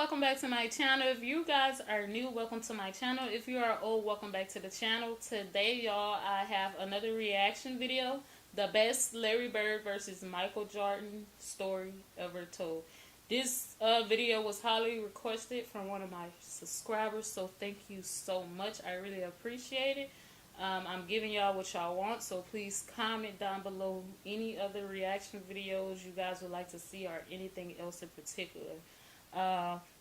welcome back to my channel. If you guys are new, welcome to my channel. If you are old, welcome back to the channel. Today, y'all, I have another reaction video. The best Larry Bird versus Michael Jordan story ever told. This video was highly requested from one of my subscribers, so thank you so much. I really appreciate it. I'm giving y'all what y'all want, so please comment down below any other reaction videos you guys would like to see or anything else in particular.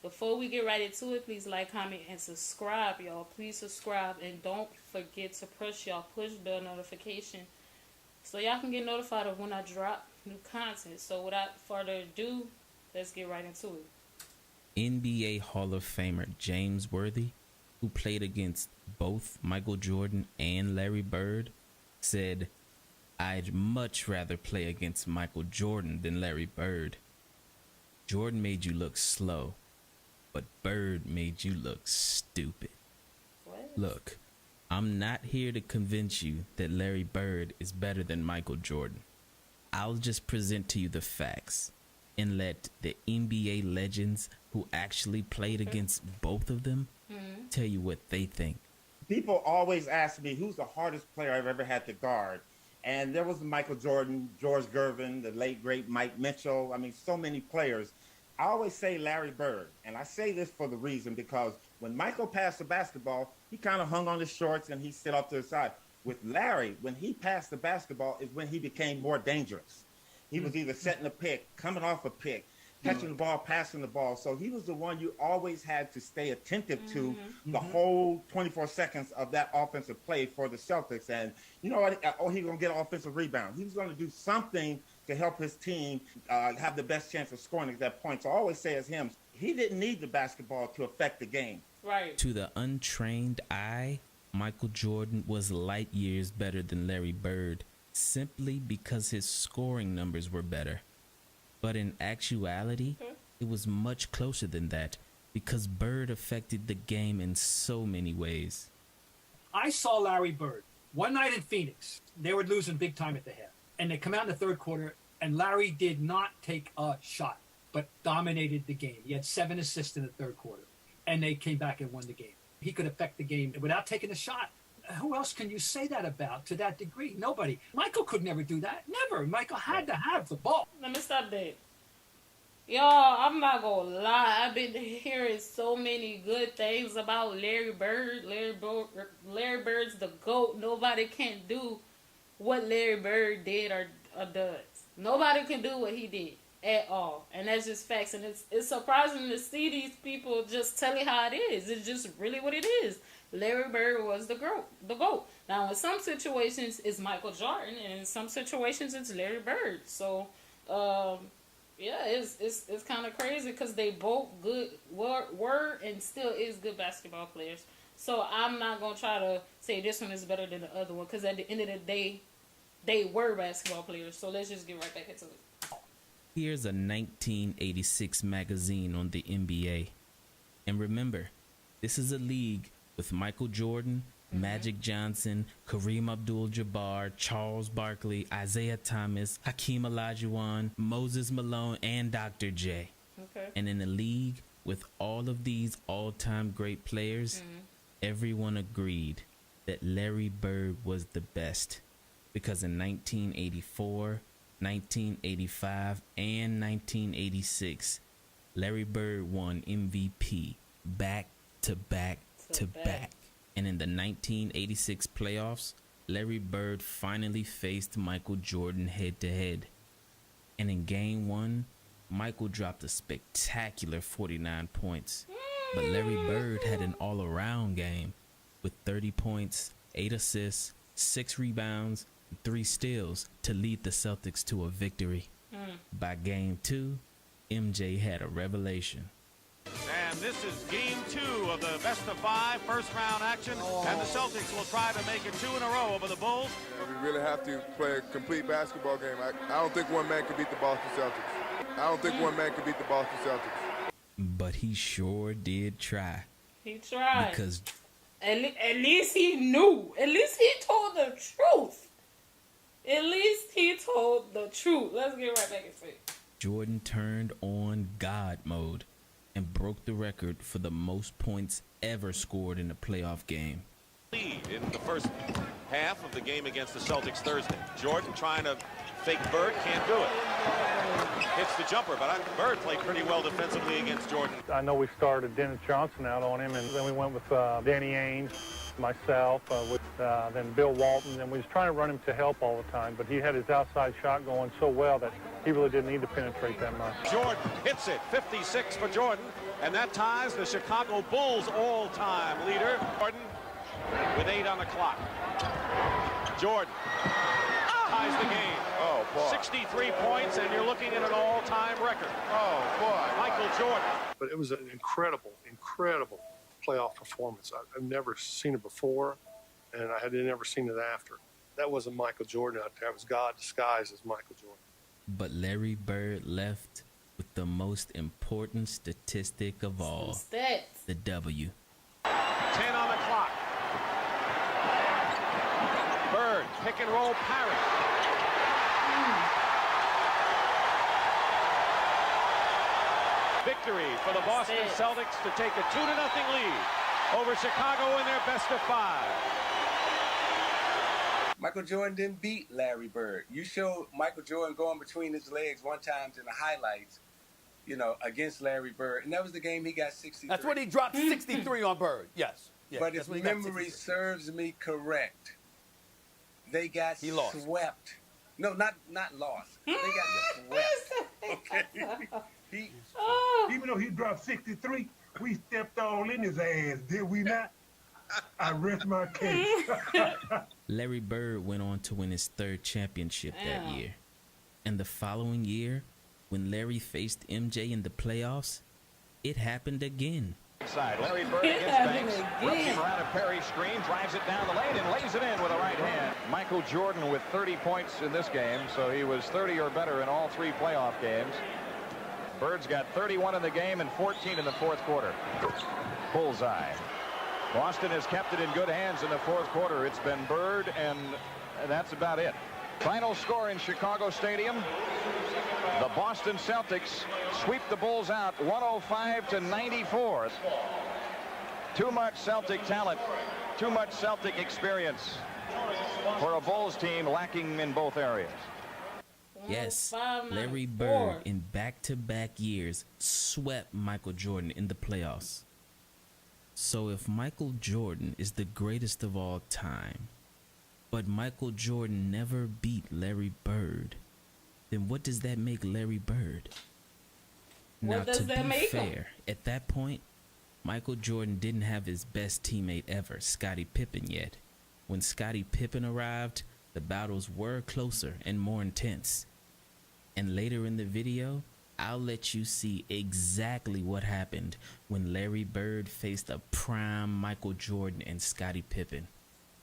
Before we get right into it, please like, comment, and subscribe, y'all. Please subscribe, and don't forget to press y'all push bell notification so y'all can get notified of when I drop new content. So without further ado, let's get right into it. NBA Hall of Famer James Worthy, who played against both Michael Jordan and Larry Bird, said, "I'd much rather play against Michael Jordan than Larry Bird. Jordan made you look slow, but Bird made you look stupid." What? Look, I'm not here to convince you that Larry Bird is better than Michael Jordan. I'll just present to you the facts and let the NBA legends who actually played against both of them tell you what they think. People always ask me who's the hardest player I've ever had to guard. And there was Michael Jordan, George Gervin, the late, great Mike Mitchell. I mean, so many players. I always say Larry Bird. And I say this for the reason because when Michael passed the basketball, he kind of hung on his shorts and he stood off to the side. With Larry, when he passed the basketball is when he became more dangerous. He was either setting a pick, coming off a pick, catching the ball, passing the ball. So he was the one you always had to stay attentive to the whole 24 seconds of that offensive play for the Celtics. And you know what? Oh, he's going to get an offensive rebound. He was going to do something to help his team have the best chance of scoring at that point. So I always say as him, he didn't need the basketball to affect the game. Right. To the untrained eye, Michael Jordan was light years better than Larry Bird simply because his scoring numbers were better. But in actuality, it was much closer than that because Bird affected the game in so many ways. I saw Larry Bird one night in Phoenix. They were losing big time at the half. And they come out in the third quarter, and Larry did not take a shot, but dominated the game. He had 7 assists in the third quarter, and they came back and won the game. He could affect the game without taking a shot. Who else can you say that about to that degree? Nobody. Michael could never do that. Never. Michael had to have the ball. Let me stop that. Y'all, I'm not gonna lie. I've been hearing so many good things about Larry Bird. Larry Bird's the GOAT. Nobody can do what Larry Bird did or does. Nobody can do what he did at all. And that's just facts. And it's surprising to see these people just tell you how it is. It's just really what it is. Larry Bird was the GOAT. Now, in some situations, it's Michael Jordan, and in some situations, it's Larry Bird. So, yeah, it's kind of crazy because they both were and still is good basketball players. So I'm not gonna try to say this one is better than the other one because at the end of the day, they were basketball players. So let's just get right back into it. Here's a 1986 magazine on the NBA. And remember, this is a league with Michael Jordan, Magic Johnson, Kareem Abdul-Jabbar, Charles Barkley, Isaiah Thomas, Hakeem Olajuwon, Moses Malone, and Dr. J. Okay. And in a league with all of these all-time great players, everyone agreed that Larry Bird was the best because in 1984, 1985, and 1986, Larry Bird won MVP back to back to back. And in the 1986 playoffs, Larry Bird finally faced Michael Jordan head to head. And in game 1, Michael dropped a spectacular 49 points. But Larry Bird had an all-around game with 30 points, 8 assists, 6 rebounds, and 3 steals to lead the Celtics to a victory. By game 2, MJ had a revelation. And this is game 2 of the best-of-5 first-round action, and the Celtics will try to make it 2 in a row over the Bulls. We really have to play a complete basketball game. I don't think one man can beat the Boston Celtics. I don't think one man can beat the Boston Celtics. But he sure did try. He tried. Because at least he knew. At least he told the truth. At least he told the truth. Let's get right back into it. Jordan turned on God mode. and broke the record for the most points ever scored in a playoff game. Lead in the first half of the game against the Celtics Thursday. Jordan trying to fake Bird, can't do it. Hits the jumper, but Bird played pretty well defensively against Jordan. I know we started Dennis Johnson out on him, and then we went with Danny Ainge, myself, then Bill Walton, and we was trying to run him to help all the time, but he had his outside shot going so well that he really didn't need to penetrate that much. Jordan hits it, 56 for Jordan, and that ties the Chicago Bulls all-time leader. Jordan with 8 on the clock. Jordan ties the game. Oh, boy. 63 points, and you're looking at an all-time record. Oh, boy. Michael Jordan. But it was an incredible playoff performance. I've never seen it before, and I had never seen it after. That wasn't Michael Jordan out there. It was God disguised as Michael Jordan. But Larry Bird left with the most important statistic of all, Stats. the W. 10 on the clock. Bird, pick and roll parry. Victory for the Boston Celtics to take a 2-0 lead over Chicago in their best of 5. Michael Jordan didn't beat Larry Bird. You showed Michael Jordan going between his legs one time in the highlights, against Larry Bird. And that was the game he got 63. That's when he dropped 63 on Bird. Yes. But if memory serves me correct, they got swept. No, not lost. They got swept. Okay. Even though he dropped 63, we stepped all in his ass, did we not? I rest my case. Larry Bird went on to win his 3rd championship that year. And the following year, when Larry faced MJ in the playoffs, it happened again. Side. Larry Bird against Banks. Whips him around a Perry screen, drives it down the lane, and lays it in with a right hand. Michael Jordan with 30 points in this game, so he was 30 or better in all 3 playoff games. Bird's got 31 in the game and 14 in the 4th quarter. Bullseye. Boston has kept it in good hands in the 4th quarter. It's been Bird, and that's about it. Final score in Chicago Stadium. The Boston Celtics sweep the Bulls out 105-94. Too much Celtic talent, too much Celtic experience for a Bulls team lacking in both areas. Yes, Larry Bird in back-to-back years swept Michael Jordan in the playoffs. So if Michael Jordan is the greatest of all time, but Michael Jordan never beat Larry Bird, then what does that make Larry Bird? Now, to be fair, at that point, Michael Jordan didn't have his best teammate ever, Scottie Pippen, yet. When Scottie Pippen arrived, the battles were closer and more intense. And later in the video, I'll let you see exactly what happened when Larry Bird faced a prime Michael Jordan and Scottie Pippen.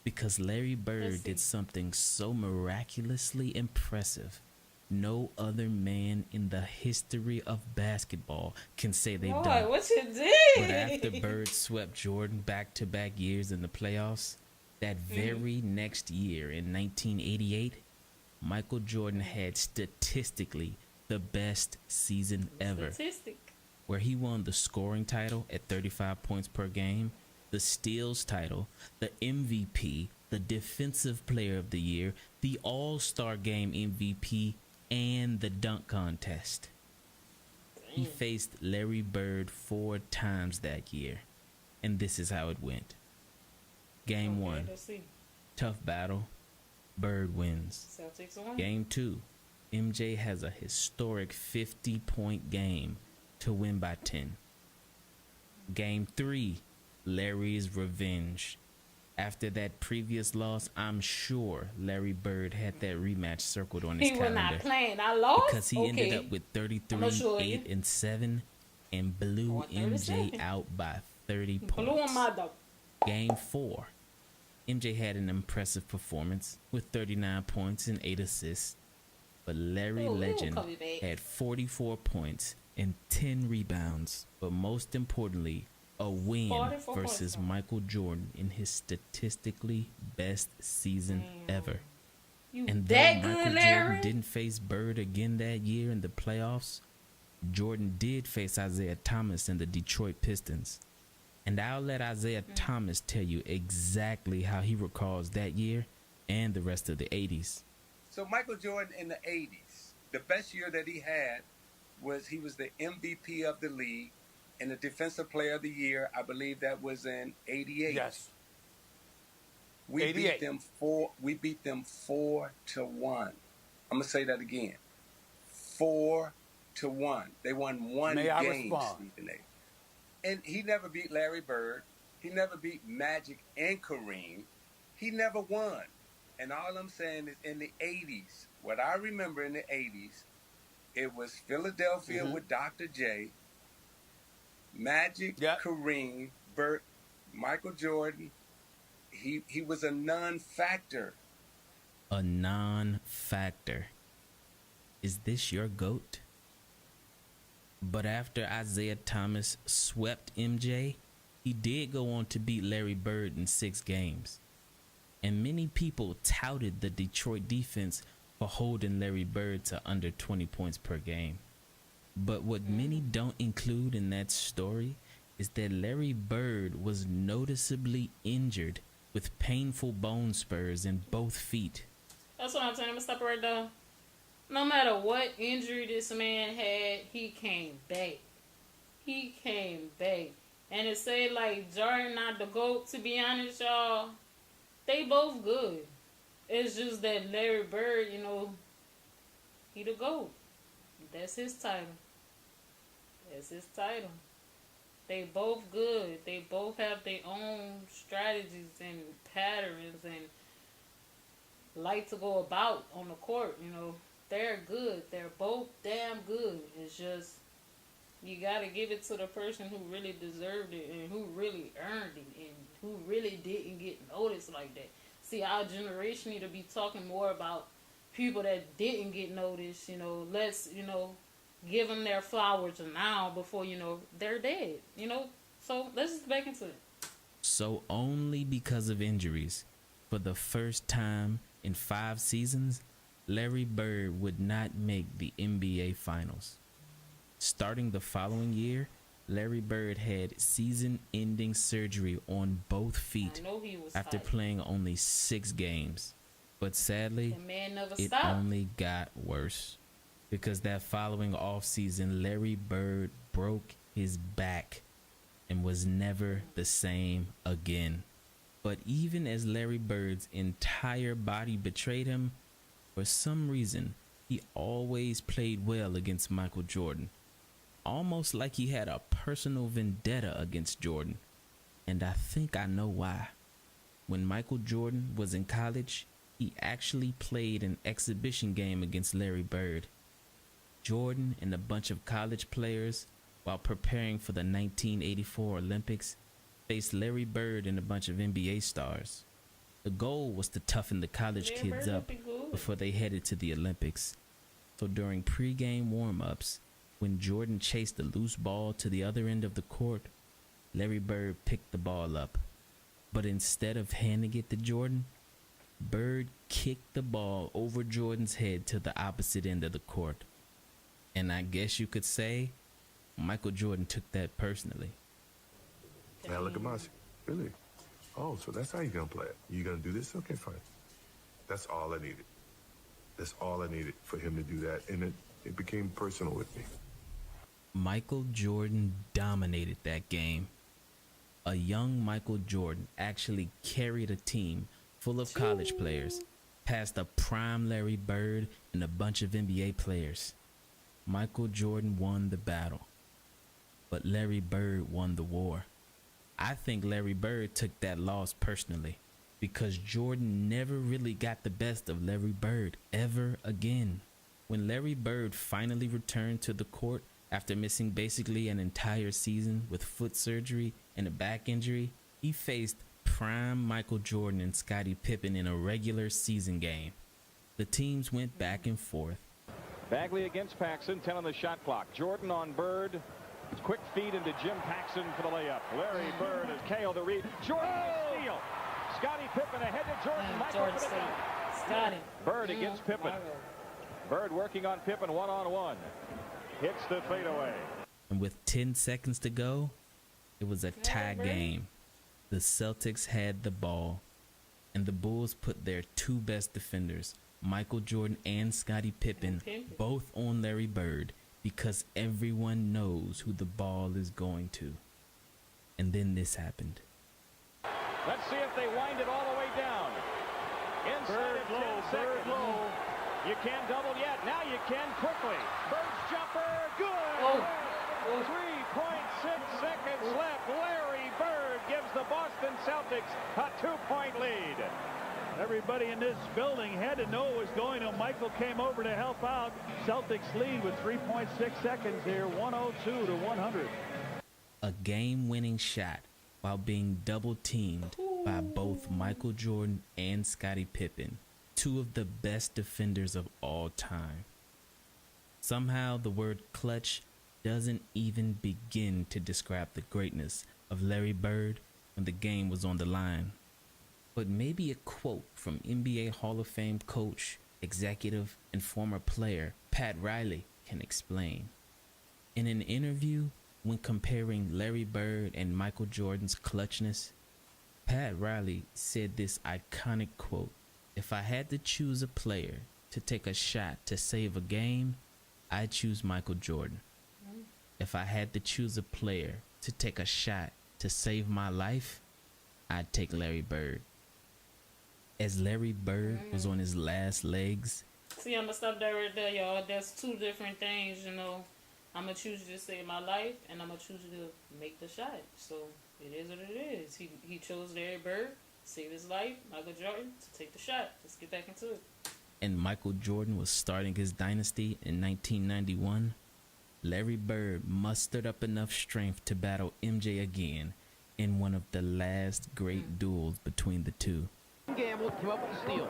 Because Larry Bird did something so miraculously impressive, no other man in the history of basketball can say they've done it. What you did? But after Bird swept Jordan back-to-back years in the playoffs, that very next year in 1988, Michael Jordan had statistically the best season ever, where he won the scoring title at 35 points per game, the steals title, the MVP, the defensive player of the year, the all-star game MVP, and the dunk contest. He faced Larry Bird 4 times that year, and this is how it went. Game 1, tough battle, Bird wins. Celtics won. Game 2, MJ has a historic 50-point game to win by 10. Game 3, Larry's revenge. After that previous loss, I'm sure Larry Bird had that rematch circled on his calendar. He was not playing. I lost? Because he ended up with 33, 8, and 7, and blew MJ out by 30 points. Blew him out though. Game 4, MJ had an impressive performance with 39 points and 8 assists. But Larry Legend had 44 points and 10 rebounds. But most importantly, a win versus Michael Jordan in his statistically best season ever. And though Michael Jordan didn't face Bird again that year in the playoffs, Jordan did face Isaiah Thomas and the Detroit Pistons. And I'll let Isaiah Thomas tell you exactly how he recalls that year and the rest of the 80s. So Michael Jordan in the 80s, the best year that he had was he was the MVP of the league and the Defensive Player of the Year. I believe that was in 88. Yes. We 88. beat them 4-1. I'm gonna say that again. 4-1. They won one May game, I respond? Stephen A. And he never beat Larry Bird. He never beat Magic and Kareem. He never won. And all I'm saying is in the 80s, what I remember in the 80s, it was Philadelphia with Dr. J, Magic, Kareem, Burt, Michael Jordan. He was a non-factor. A non-factor. Is this your GOAT? But after Isaiah Thomas swept MJ, he did go on to beat Larry Bird in 6 games. And many people touted the Detroit defense for holding Larry Bird to under 20 points per game. But what many don't include in that story is that Larry Bird was noticeably injured with painful bone spurs in both feet. That's what I'm saying. I'm going to stop right there. No matter what injury this man had, he came back. He came back. And to say, like, Jordan not the GOAT, to be honest, y'all, they both good. It's just that Larry Bird, you know, he the GOAT. That's his title. That's his title. They both good. They both have their own strategies and patterns and like to go about on the court, you know. They're good. They're both damn good. It's just you got to give it to the person who really deserved it and who really earned it and who really didn't get noticed like that. See, our generation need to be talking more about people that didn't get noticed, you know. Let's, you know, give them their flowers now before, you know, they're dead, you know. So let's just back into it. So only because of injuries, for the first time in 5 seasons, Larry Bird would not make the NBA Finals. Starting the following year, Larry Bird had season-ending surgery on both feet after playing only 6 games. But sadly, it only got worse. Because that following offseason, Larry Bird broke his back and was never the same again. But even as Larry Bird's entire body betrayed him, for some reason, he always played well against Michael Jordan. Almost like he had a personal vendetta against Jordan. And I think I know why. When Michael Jordan was in college, he actually played an exhibition game against Larry Bird. Jordan and a bunch of college players, while preparing for the 1984 Olympics, faced Larry Bird and a bunch of NBA stars. The goal was to toughen the college kids up before they headed to the Olympics. So during pre-game warm-ups, when Jordan chased the loose ball to the other end of the court, Larry Bird picked the ball up. But instead of handing it to Jordan, Bird kicked the ball over Jordan's head to the opposite end of the court. And I guess you could say Michael Jordan took that personally. Now look at Mossy. Really? Oh, so that's how you're going to play it. You going to do this? Okay, fine. That's all I needed. That's all I needed for him to do that. And it became personal with me. Michael Jordan dominated that game. A young Michael Jordan actually carried a team full of college players past a prime Larry Bird and a bunch of NBA players. Michael Jordan won the battle, but Larry Bird won the war. I think Larry Bird took that loss personally because Jordan never really got the best of Larry Bird ever again. When Larry Bird finally returned to the court after missing basically an entire season with foot surgery and a back injury, he faced prime Michael Jordan and Scottie Pippen in a regular season game. The teams went back and forth. Bagley against Paxson, 10 on the shot clock. Jordan on Bird. Quick feed into Jim Paxson for the layup. Larry Bird has KO'd the read. Jordan steal. Scottie Pippen ahead to Jordan. Michael for the dunk. Scottie. Bird against Pippen. Bird working on Pippen one-on-one. hits the fadeaway. And with 10 seconds to go, it was a tie game. The Celtics had the ball, and the Bulls put their two best defenders, Michael Jordan and Scottie Pippen, both on Larry Bird, because everyone knows who the ball is going to. And then this happened. Let's see if they wind it all the way down. Inside of 10 seconds. Low. You can't double yet. Now you can quickly. Bird's jumper, good. 3.6 seconds left. Larry Bird gives the Boston Celtics a 2-point lead. Everybody in this building had to know it was going on. Michael came over to help out. Celtics lead with 3.6 seconds here, 102 to 100. A game-winning shot while being double-teamed by both Michael Jordan and Scottie Pippen, two of the best defenders of all time. Somehow the word clutch doesn't even begin to describe the greatness of Larry Bird when the game was on the line. But maybe a quote from NBA Hall of Fame coach, executive, and former player Pat Riley can explain. In an interview, when comparing Larry Bird and Michael Jordan's clutchness, Pat Riley said this iconic quote, "If I had to choose a player to take a shot to save a game, I'd choose Michael Jordan. If I had to choose a player to take a shot to save my life, I'd take Larry Bird." As Larry Bird was on his last legs. See, I'm gonna stop that right there, y'all. That's two different things, you know. I'm gonna choose you to save my life, and I'm gonna choose you to make the shot. So it is what it is. He chose Larry Bird, save his life. Michael Jordan to take the shot. Let's get back into it. And Michael Jordan was starting his dynasty in 1991. Larry Bird mustered up enough strength to battle MJ again in one of the last great duels between the two. Gamble came up with the steal.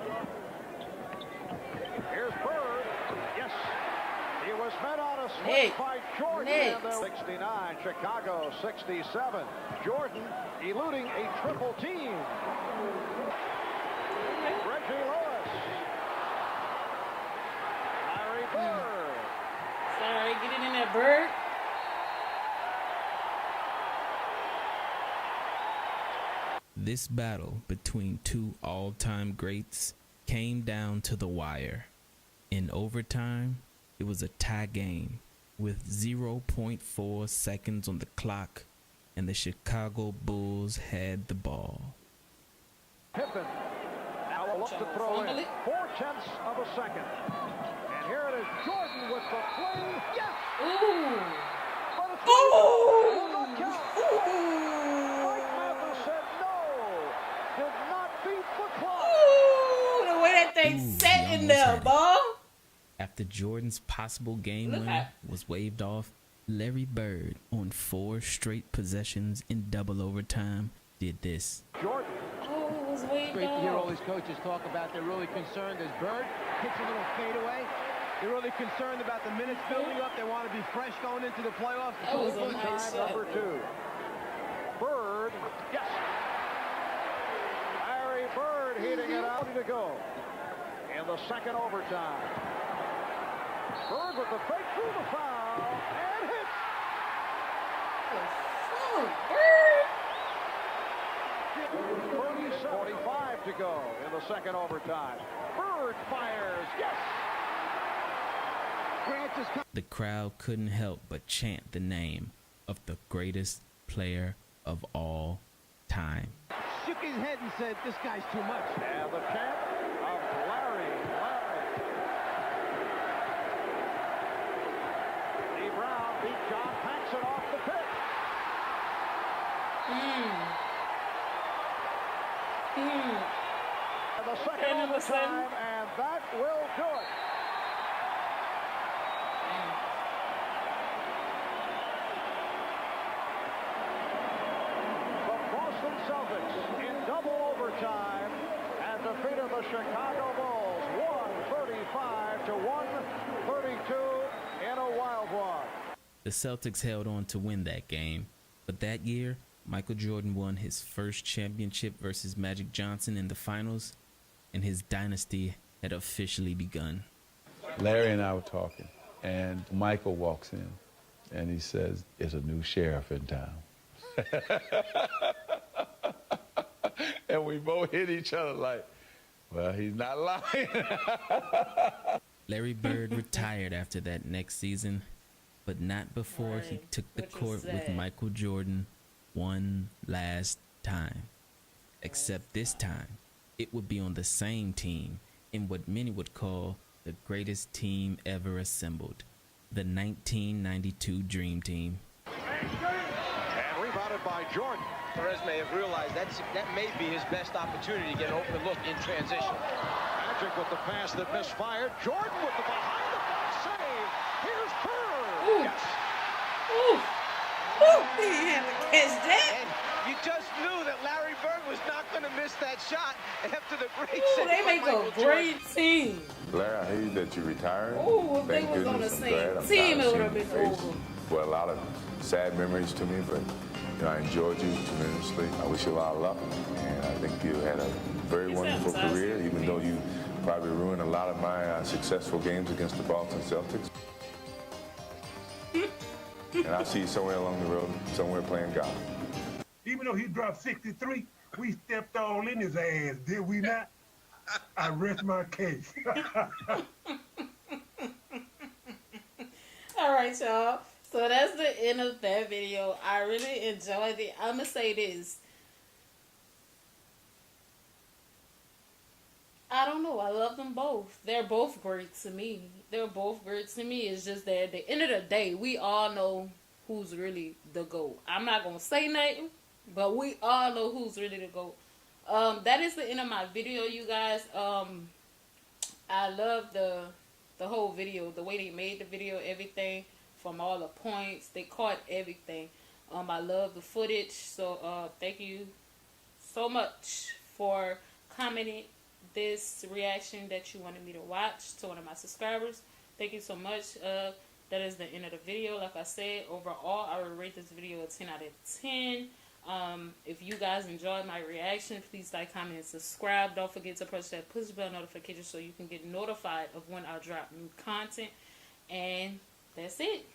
Here's Bird. Yes. He was met on a switch by Jordan. And 69, Chicago 67. Jordan eluding a triple team. Reggie Lewis. Larry Bird. Sorry, get it in there, Bird. This battle between two all-time greats came down to the wire. In overtime, it was a tie game with 0.4 seconds on the clock, and the Chicago Bulls had the ball. Pippen now will look to throw in 0.4 of a second. And here it is, Jordan with the play. Yes! Ooh! But it's will not count. Mike Mathis said no. Did not beat the clock. Ooh! The way that thing set in there, ball. After Jordan's possible game winner was waved off, Larry Bird, on 4 straight possessions in double overtime, did this. Jordan. Oh, it was waved Great to off. hear all these coaches talk about they're really concerned as Bird hits a little fadeaway. They're really concerned about the minutes building up. They want to be fresh going into the playoffs. That was a nice shot. Number 2. Bird. Yes. Larry Bird heating it out to go in the second overtime. Bird with the fake through the foul and hits. Bird. 45 to go in the second overtime. Bird fires. Yes. The crowd couldn't help but chant the name of the greatest player of all time. Shook his head and said, "This guy's too much." And the chant of Larry. Steve Brown beat John Paxson off the pitch. And the second overtime, and that will do it. The Boston Celtics in double overtime and defeated the Chicago Bulls 135 to 132 in a wild one. The Celtics held on to win that game, but that year, Michael Jordan won his first championship versus Magic Johnson in the finals, and his dynasty had officially begun. Larry and I were talking, And Michael walks in, and he says, "There's a new sheriff in town." And we both hit each other like, well, he's not lying. Larry Bird retired after that next season, but not before he took the court with Michael Jordan one last time. Except this time, it would be on the same team in what many would call the greatest team ever assembled, the 1992 Dream Team. And rebounded by Jordan. Perez may have realized that may be his best opportunity to get an open look in transition. Magic with the pass that misfired. Jordan with the behind-the-back save. Here's Bird. Ooh. Yes. Ooh. Ooh. He didn't have to catch that. And you just knew that Larry Bird was not going to miss that shot after the great Ooh, save they by make Michael a great team. Larry, I hear that you retired. Ooh, if they Thank was on the goodness. I'm same glad. I'm team, tired it of would have seeing been your face. over. Well, a lot of sad memories to me, but you know, I enjoyed you tremendously. I wish you a lot of luck, and I think you had a very wonderful career, even though you probably ruined a lot of my successful games against the Boston Celtics. And I'll see you somewhere along the road, somewhere playing golf. Even though he dropped 63, we stepped all in his ass, did we not? I rest my case. All right, y'all. So that's the end of that video. I really enjoyed it. I'm going to say this. I don't know. I love them both. They're both great to me. They're both great to me. It's just that at the end of the day, we all know who's really the GOAT. I'm not going to say nothing, but we all know who's really the GOAT. That is the end of my video, you guys. I love the whole video, the way they made the video, everything, from all the points. They caught everything. I love the footage. So thank you so much for commenting this reaction that you wanted me to watch to one of my subscribers. Thank you so much. That is the end of the video. Like I said, overall, I would rate this video a 10 out of 10. If you guys enjoyed my reaction, please like, comment, and subscribe. Don't forget to press that push bell notification so you can get notified of when I drop new content. And that's it.